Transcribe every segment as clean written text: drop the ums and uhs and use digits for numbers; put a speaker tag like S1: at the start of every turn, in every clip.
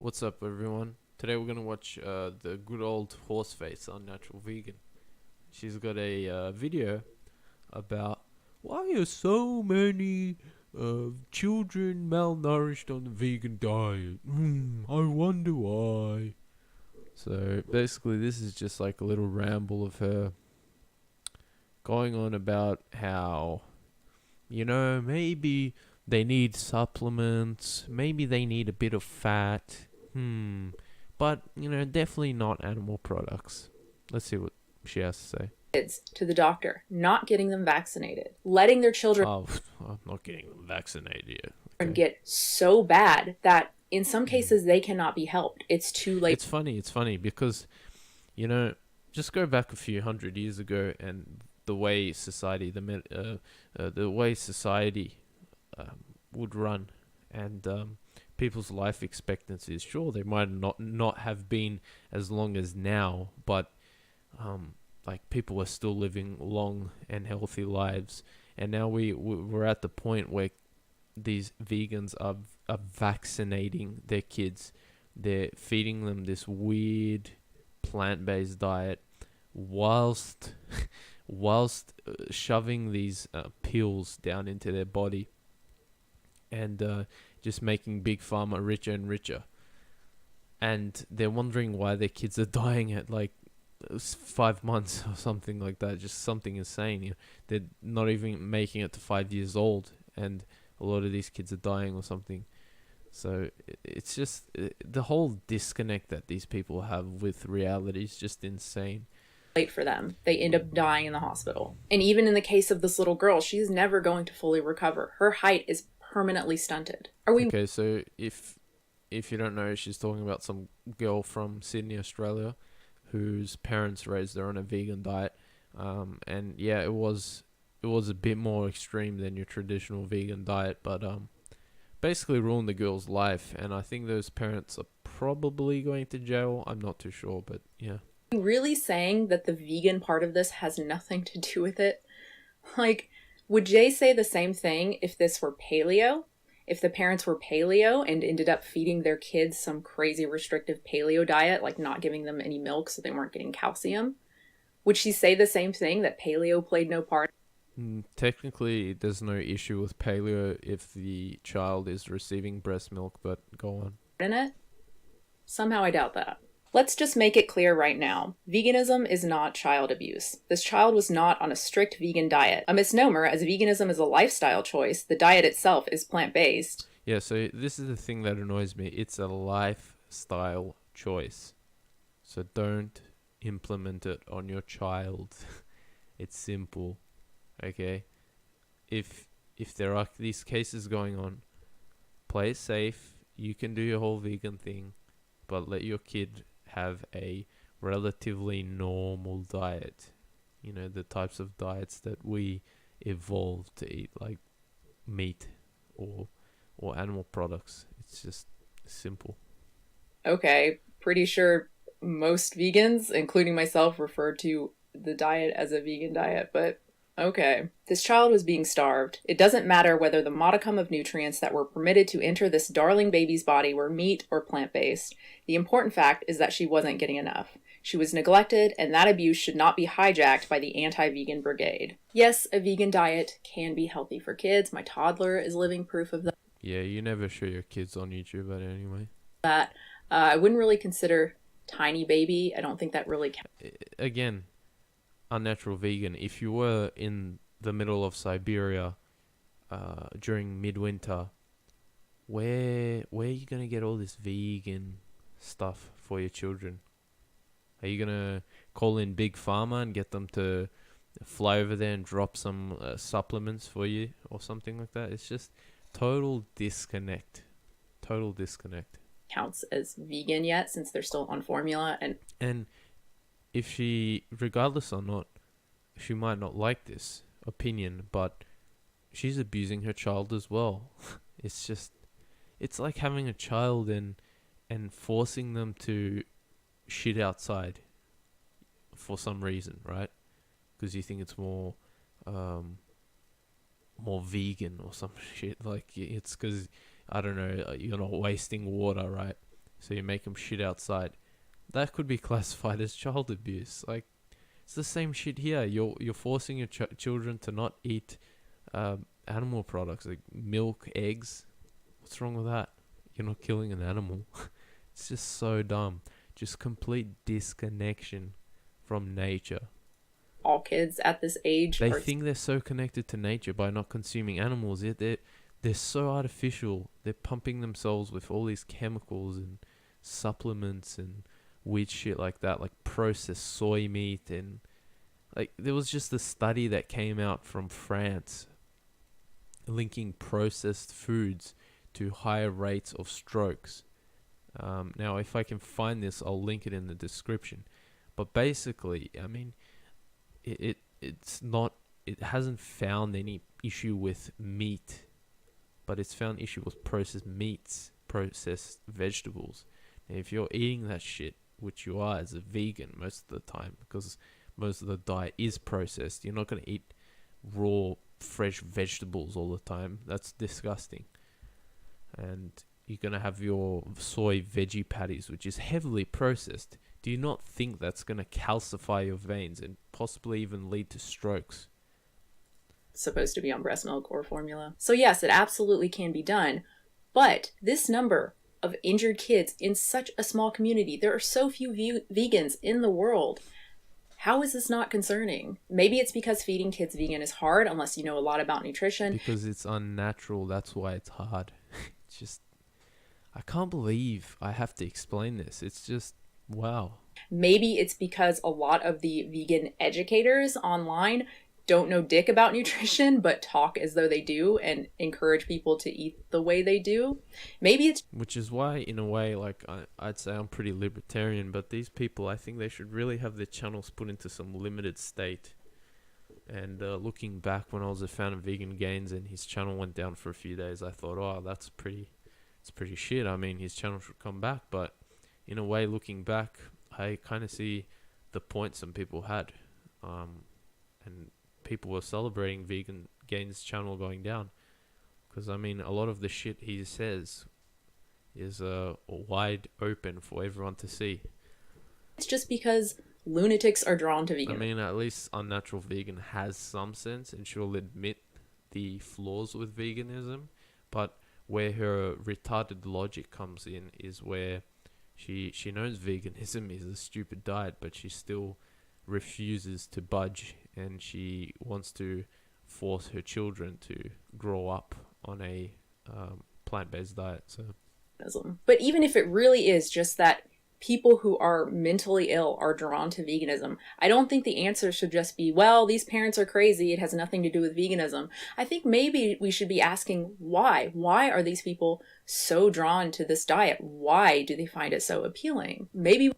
S1: What's up, everyone? Today we're gonna watch the good old Horseface Unnatural Vegan. She's got a video about why are so many children malnourished on the vegan diet. I wonder why. So basically, this is just like a little ramble of her going on about how, maybe they need supplements, maybe they need a bit of fat. But, definitely not animal products. Let's see what she has to say.
S2: Kids to the doctor, not getting them vaccinated, letting their children
S1: Oh, I'm not getting them vaccinated yet. Okay.
S2: get so bad that in some cases they cannot be helped. It's too late.
S1: It's funny because, just go back a few hundred years ago and the way society, the way society would run, and people's life expectancies. Sure, they might not have been as long as now, but like people were still living long and healthy lives. And now we're at the point where these vegans are vaccinating their kids. They're feeding them this weird plant-based diet whilst shoving these pills down into their body, and just making big pharma richer and richer. And they're wondering why their kids are dying at like 5 months or something like that. Just something insane. They're not even making it to 5 years old, and a lot of these kids are dying or something. So it's just the whole disconnect that these people have with reality is just insane.
S2: Late for them. They end up dying in the hospital. And even in the case of this little girl, she's never going to fully recover. Her height is permanently stunted. Are we
S1: Okay, so if you don't know, she's talking about some girl from Sydney, Australia, whose parents raised her on a vegan diet. And yeah, it was a bit more extreme than your traditional vegan diet, but basically ruined the girl's life. And I think those parents are probably going to jail. I'm not too sure, but yeah.
S2: really saying that the vegan part of this has nothing to do with it? Like, would Jay say the same thing if this were paleo? If the parents were paleo and ended up feeding their kids some crazy restrictive paleo diet, like not giving them any milk so they weren't getting calcium, would she say the same thing, that paleo played no part
S1: Technically, there's no issue with paleo if the child is receiving breast milk, but go on.
S2: in it? Somehow I doubt that. Let's just make it clear right now. Veganism is not child abuse. This child was not on a strict vegan diet. A misnomer, as veganism is a lifestyle choice. The diet itself is plant-based.
S1: Yeah, so this is the thing that annoys me. It's a lifestyle choice. So don't implement it on your child. It's simple. Okay? If there are these cases going on, play it safe. You can do your whole vegan thing, but let your kid have a relatively normal diet. The types of diets that we evolved to eat, like meat or animal products. It's just simple.
S2: Okay, pretty sure most vegans, including myself, refer to the diet as a vegan diet, but okay. This child was being starved. It doesn't matter whether the modicum of nutrients that were permitted to enter this darling baby's body were meat or plant-based. The important fact is that she wasn't getting enough. She was neglected, and that abuse should not be hijacked by the anti-vegan brigade. Yes, a vegan diet can be healthy for kids. My toddler is living proof of
S1: Yeah, you never show your kids on YouTube, but anyway.
S2: that. I wouldn't really consider tiny baby. I don't think that really counts.
S1: Again, unnatural vegan. If you were in the middle of Siberia during midwinter, where are you gonna get all this vegan stuff for your children? Are you gonna call in Big Pharma and get them to fly over there and drop some supplements for you or something like that? It's just total disconnect. Total disconnect.
S2: Counts as vegan yet, since they're still on formula.
S1: And if she, regardless or not, she might not like this opinion, but she's abusing her child as well. It's like having a child and forcing them to shit outside for some reason, right? Because you think it's more vegan or some shit. Like, it's because, I don't know, you're not wasting water, right? so you make them shit outside. That could be classified as child abuse. Like, it's the same shit here. You're forcing your children to not eat animal products like milk, eggs. What's wrong with that? You're not killing an animal. It's just so dumb. Just complete disconnection from nature.
S2: All kids at this age
S1: They think they're so connected to nature by not consuming animals, yet they're so artificial. They're pumping themselves with all these chemicals and supplements and weird shit like that, like processed soy meat. And like, there was just a study that came out from France linking processed foods to higher rates of strokes. Now, if I can find this, I'll link it in the description. But basically, I mean, it's not, it hasn't found any issue with meat, but it's found issue with processed meats, processed vegetables. And if you're eating that shit, which you are as a vegan most of the time, because most of the diet is processed, you're not going to eat raw, fresh vegetables all the time. That's disgusting. And you're going to have your soy veggie patties, which is heavily processed. Do you not think that's going to calcify your veins and possibly even lead to strokes?
S2: supposed to be on breast milk or formula. So yes, it absolutely can be done. But this number of injured kids in such a small community, there are so few vegans in the world. How is this not concerning? Maybe it's because feeding kids vegan is hard unless you know a lot about nutrition.
S1: Because it's unnatural, that's why it's hard. It's just, I can't believe I have to explain this. It's just, wow.
S2: Maybe it's because a lot of the vegan educators online don't know dick about nutrition, but talk as though they do and encourage people to eat the way they do. Maybe it's...
S1: Which is why, in a way, like, I'd say I'm pretty libertarian, but these people, I think they should really have their channels put into some limited state. And looking back when I was a fan of Vegan Gains and his channel went down for a few days, I thought, oh, it's pretty shit. I mean, his channel should come back. But in a way, looking back, I kind of see the point some people had. And people were celebrating Vegan Gains' channel going down. Because, I mean, a lot of the shit he says is wide open for everyone to see.
S2: It's just because lunatics are drawn to vegan.
S1: I mean, at least Unnatural Vegan has some sense, and she'll admit the flaws with veganism. But where her retarded logic comes in is where she knows veganism is a stupid diet, but she still refuses to budge, and she wants to force her children to grow up on a plant-based diet. So,
S2: but even if it really is just that people who are mentally ill are drawn to veganism, I don't think the answer should just be, well, these parents are crazy, it has nothing to do with veganism. I think maybe we should be asking why. Why are these people so drawn to this diet? Why do they find it so appealing? Maybe...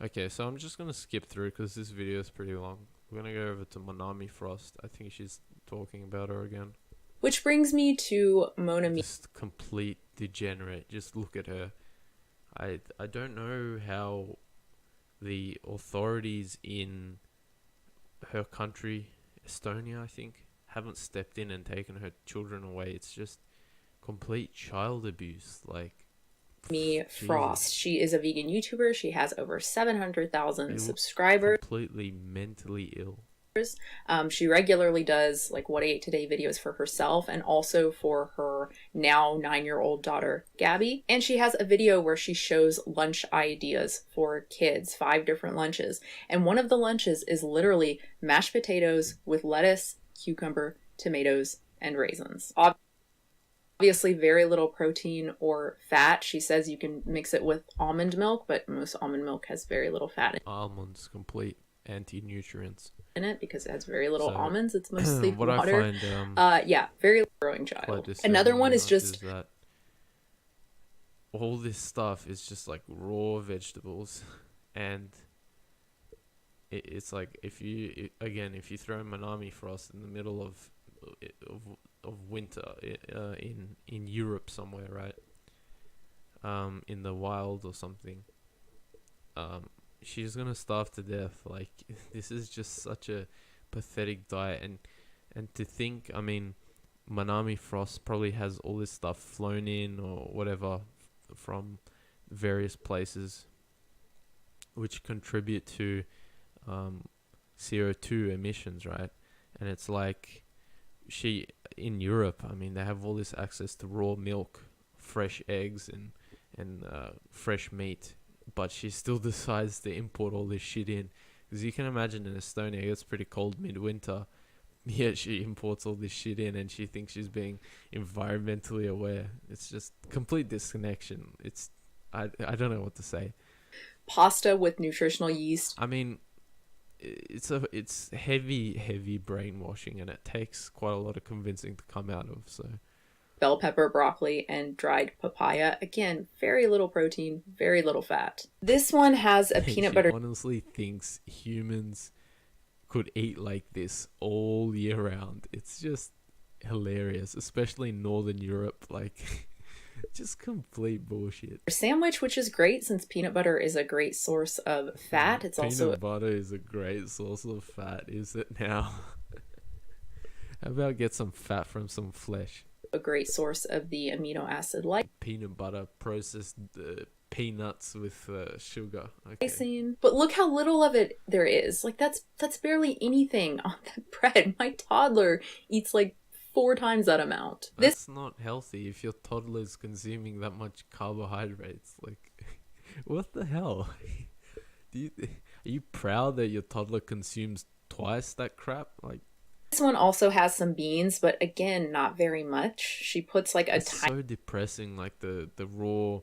S1: Okay, so I'm just going to skip through because this video is pretty long. We're going to go over to Monami Frost. I think she's talking about her again.
S2: Which brings me to Mona.
S1: Just complete degenerate. Just look at her. I don't know how the authorities in her country, Estonia, I think, haven't stepped in and taken her children away. It's just complete child abuse. Like,
S2: Frost. She is a vegan YouTuber. She has over 700,000 subscribers.
S1: Completely mentally ill.
S2: She regularly does like what I ate today videos for herself and also for her now 9-year-old daughter Gabby. And she has a video where she shows lunch ideas for kids, 5 different lunches. And one of the lunches is literally mashed potatoes with lettuce, cucumber, tomatoes, and raisins. Obviously very little protein or fat. She says you can mix it with almond milk, but most almond milk has very little fat.
S1: Almonds, complete anti-nutrients
S2: in it because it has very little almonds. It's mostly
S1: what
S2: water.
S1: I find,
S2: yeah, very growing child. Another one is just
S1: that all this stuff is just like raw vegetables, and it's like if you throw Monami Frost in the middle of winter in Europe somewhere, right? In the wild or something, she's gonna starve to death. Like, this is just such a pathetic diet, and to think, I mean, Monami Frost probably has all this stuff flown in or whatever from various places, which contribute to um, CO2 emissions, right? And it's like she in Europe. I mean, they have all this access to raw milk, fresh eggs, and fresh meat, but she still decides to import all this shit in. Because you can imagine in Estonia, it's pretty cold midwinter. Yet she imports all this shit in, and she thinks she's being environmentally aware. It's just complete disconnection. I don't know what to say.
S2: Pasta with nutritional yeast.
S1: I mean, it's heavy brainwashing, and it takes quite a lot of convincing to come out of. So
S2: Bell pepper, broccoli, and dried papaya. Again, very little protein, very little fat. This one has a peanut butter.
S1: She honestly thinks humans could eat like this all year round. It's just hilarious, especially in Northern Europe. Like, just complete bullshit.
S2: Sandwich, which is great since peanut butter is a great source of fat. It's also
S1: peanut butter is a great source of fat, is it now? How about get some fat from some flesh?
S2: a great source of the amino acid like
S1: Peanut butter, processed peanuts with sugar. Okay.
S2: lysine. But look how little of it there is. Like that's barely anything on that bread. My toddler eats like 4 times that amount.
S1: That's not healthy if your toddler's consuming that much carbohydrates. Like, what the hell? Are you proud that your toddler consumes twice that crap? Like,
S2: this one also has some beans, but again, not very much. She puts like a
S1: it's so depressing. Like the raw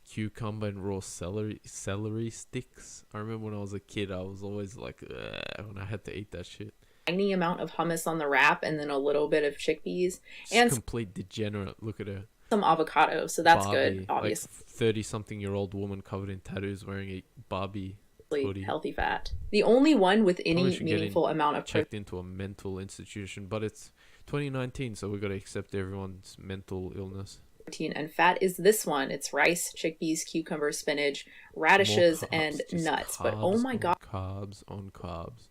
S1: cucumber and raw celery sticks. I remember when I was a kid, I was always like, when I had to eat that shit.
S2: Tiny amount of hummus on the wrap, and then a little bit of chickpeas and
S1: complete degenerate. Look at her.
S2: Some avocado, so that's
S1: Barbie,
S2: good. Obviously,
S1: like 30-something-year-old woman covered in tattoos wearing a Barbie hoodie.
S2: Healthy fat. The only one with any meaningful amount of
S1: checked into a mental institution, but it's 2019, so we've got to accept everyone's mental illness.
S2: Protein and fat is this one. It's rice, chickpeas, cucumber, spinach, radishes,
S1: Carbs,
S2: and nuts. But oh my god,
S1: carbs on carbs.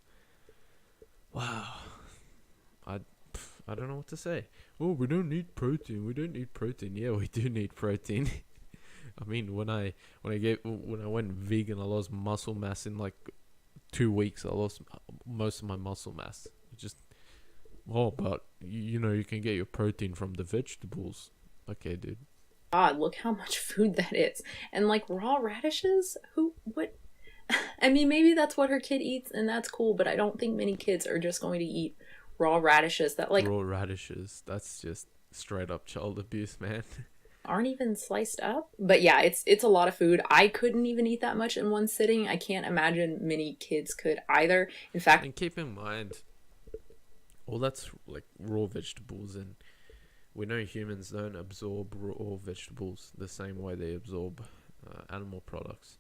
S1: Wow. I don't know what to say. Oh, we don't need protein. We don't need protein. Yeah, we do need protein. I mean, when I went vegan, I lost muscle mass in like 2 weeks. I lost most of my muscle mass. But you can get your protein from the vegetables. Okay, dude.
S2: God, look how much food that is. And like raw radishes? What? I mean, maybe that's what her kid eats and that's cool, but I don't think many kids are just going to eat raw radishes raw
S1: radishes. That's just straight up child abuse, man.
S2: Aren't even sliced up. But yeah, it's a lot of food. I couldn't even eat that much in one sitting. I can't imagine many kids could either. In fact,
S1: and keep in mind, all that's like raw vegetables, and we know humans don't absorb raw vegetables the same way they absorb animal products.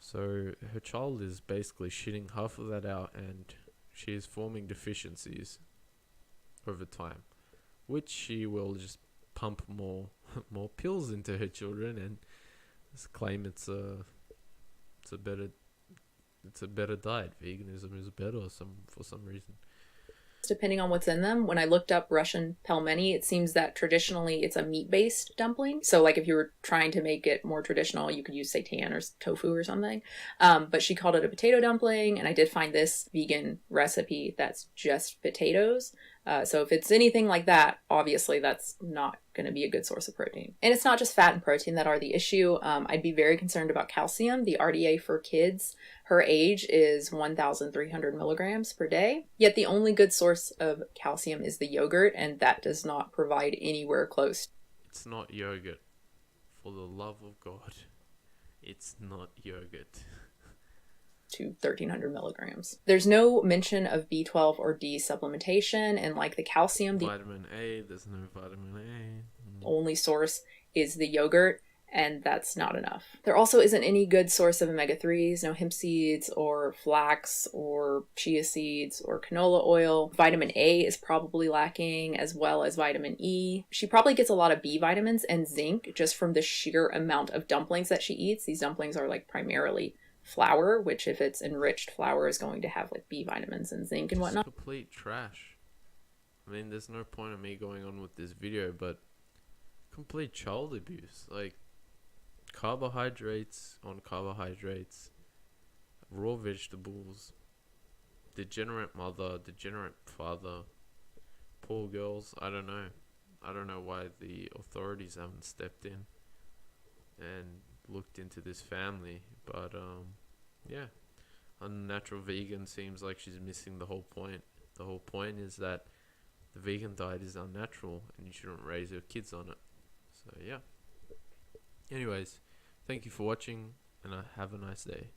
S1: So her child is basically shitting half of that out, and she is forming deficiencies over time, which she will just pump more pills into her children and just claim it's a better diet. Veganism is better for some reason.
S2: Depending on what's in them. When I looked up Russian pelmeni, it seems that traditionally it's a meat-based dumpling. So like if you were trying to make it more traditional, you could use seitan or tofu or something. But she called it a potato dumpling, and I did find this vegan recipe that's just potatoes. So if it's anything like that, obviously that's not going to be a good source of protein. And it's not just fat and protein that are the issue. I'd be very concerned about calcium. The RDA for kids, her age is 1,300 milligrams per day. Yet the only good source of calcium is the yogurt, and that does not provide anywhere close.
S1: It's not yogurt. For the love of God, it's not yogurt.
S2: To 1,300 milligrams. There's no mention of B12 or D supplementation, and like the calcium, the
S1: vitamin A, there's no vitamin A.
S2: Only source is the yogurt, and that's not enough. There also isn't any good source of omega-3s, no hemp seeds or flax or chia seeds or canola oil. Vitamin A is probably lacking, as well as vitamin E. She probably gets a lot of B vitamins and zinc just from the sheer amount of dumplings that she eats. These dumplings are like primarily flour, which if it's enriched flour is going to have like B vitamins and zinc and whatnot.
S1: It's complete trash. I mean, there's no point of me going on with this video, but complete child abuse. Like, Carbohydrates on carbohydrates, raw vegetables, degenerate mother, degenerate father, poor girls. I don't know. I don't know why the authorities haven't stepped in and looked into this family, but yeah, unnatural vegan seems like she's missing the whole point. The whole point is that the vegan diet is unnatural and you shouldn't raise your kids on it. So yeah. Anyways, thank you for watching and have a nice day.